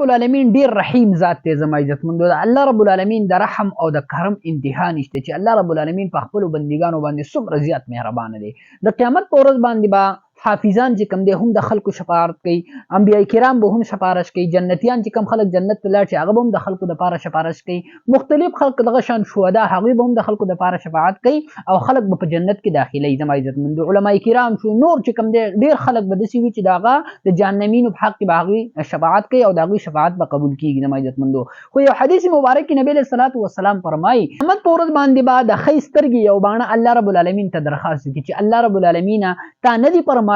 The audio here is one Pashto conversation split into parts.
رب العالمین ډیر رحیم ذات دی زما عزتمندو. د الله رب العالمین د رحم او د کرم انتها نشته چې الله رب العالمین په خپلو بندګانو باندې څومره زیات مهربانه دی. د قیامت په ورځ باندې به حافظان چې کوم دی هم د خلکو شفاعت کوي، انبیاء کرام به هم شفارش کوي، جنتیان چې کوم خلک جنت ته لاړ شي هغه به هم د خلکو دپاره شفارش کوي، مختلف خلک دغه شان شهدا هغوی به هم د خلکو دپاره شفاعت کوي او خلک به په جنت کې داخلوي. زما عزتمندو علما کرام شو نور چې کوم دی ډېر خلک به داسې وي چې د هغه د جهنمینو په حق کې به هغوی شفاعت کوي او د هغوی شفاعت به قبول کېږي. زما عزتمندو خو یو حدیث مبارک کې نبی علیه الصلاة والسلام فرمایي قیامت په ورځ باندې به د ښۍ سترګې یو باڼه الله رب العالمین ته درخواست وکړي چې الله رب العالمینه تا نه دي فرمایلي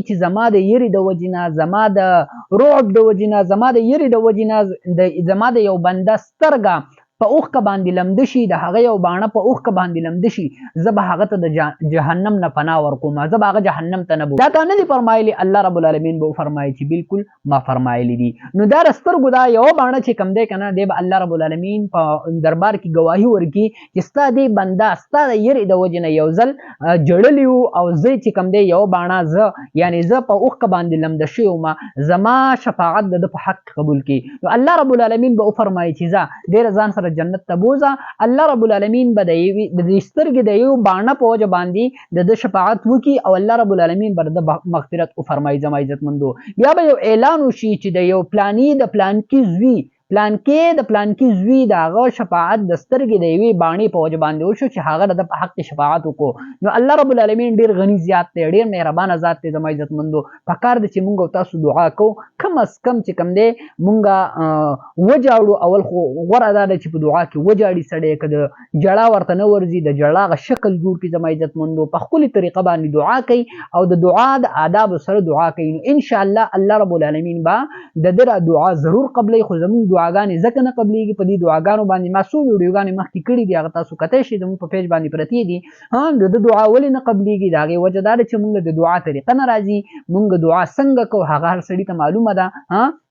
چې زما د یری د وجنه، زما د رعب د وجنه، زما د یری د وجنه زما د یو بنده سترګه په اوښکه باندې لمده شي، د هغه یو باڼه په اوښکه باندې لمده شي، زه به هغه ته د جهنم نه پناه ورکوم، زه به هغه جهنم ته نه بوځم. دا تا نه دي فرمایلي؟ الله رب العالمین به وفرمایي چې بالکل ما فرمایلي دي. نو دا د سترګو دا یوه باڼه چې کوم دی که نه دی به الله رب العالمین په دربار کې ګواهي ورکړي چې ستا دې بنده ستا د یرې د وجې نه یو ځل جړلی وو او زه چې کوم دی یوه باڼه زه یعنې زه په اوښکه باندې لمده شوی وم، زما شفاعت د ده په حق قبول کړي. نو الله رب العالمین به وفرمایي چې ځه ډېره ځان سره جنت ته بوځه. الله رب العالمین به د دې سترګې د یو باڼه په وجه باندې د ده شفاعت وکړي او الله رب العالمین به د ده مغفرت وفرمایي. زما عزتمندو بیا به یو اعلان وشي چې د یو پلاني د پلانکي زوی پلانکې د پلانکي زوی د هغه شفاعت د سترګې د یوې باڼې په وجه باندې وشو چې هغه د ده په حق کې شفاعت وکړو. نو الله رب العالمین ډېر غني ذات دی، ډېر مهربانه ذات دی. زما عزتمندو پکار دی چې مونږ او تاسو دعا کوو، کم از کم چې کوم دی مونږ وجاړو. اول خو غوره دا ده چې په دعا کې وجاړي سړی، که د جړا ورته نه ورځي د جړا هغه شکل جوړ کړي. زما عزتمندو په ښکلې طریقه باندې دعا کوي او د دعا د آدابو سره دعا کوي. نو انشاءالله الله رب العالمین به د ده دعا ضرور قبلوي. خو زمونږ دعاګانې ځکه نه قبلېږي، په دې دعاګانو باندې ما څو ویډیوګانې مخکې کړي دي، هغه تاسو کتی شئ زموږ په پیج باندې پرتې دي. د ده دعا ولې نه قبلېږي؟ د هغې وجه دا ده چې مونږ د دعا طریقه نه راځي. مونږ دعا څنګه کوو هغه هر سړي ته معلومه ده.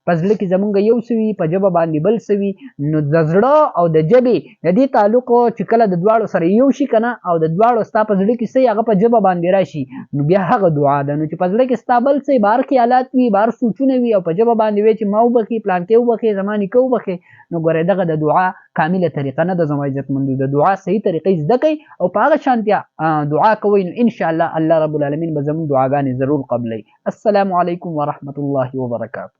په زړه کې زمونږ یو څه وي، په ژبه باندې بل څه وي. نو د زړه او د ژبې د دې تعلق چې کله د دواړو سره یو شي که نه او د دواړو ستا په زړه کې څه هغه په ژبه باندې راشي، نو بیا هغه دعا ده. نو چې په زړه کې ستا بل څه بهر خیالات وي، بهر سوچونه وي او په ژبه باندې وي چې ما وبخي، پلانکې وبخي، زما نیکه وبخي، نو ګورئ دغه د دعا کامله طریقه نه ده. زما عزتمندو د دعا صحیح طریقې زده کوئ او په هغه شانتیا دعا کوئ، نو انشاءالله الله رب العالمین به زموږ دعاګانې ضرور قبلوي. السلام علیکم ورحمة الله وبرکاته.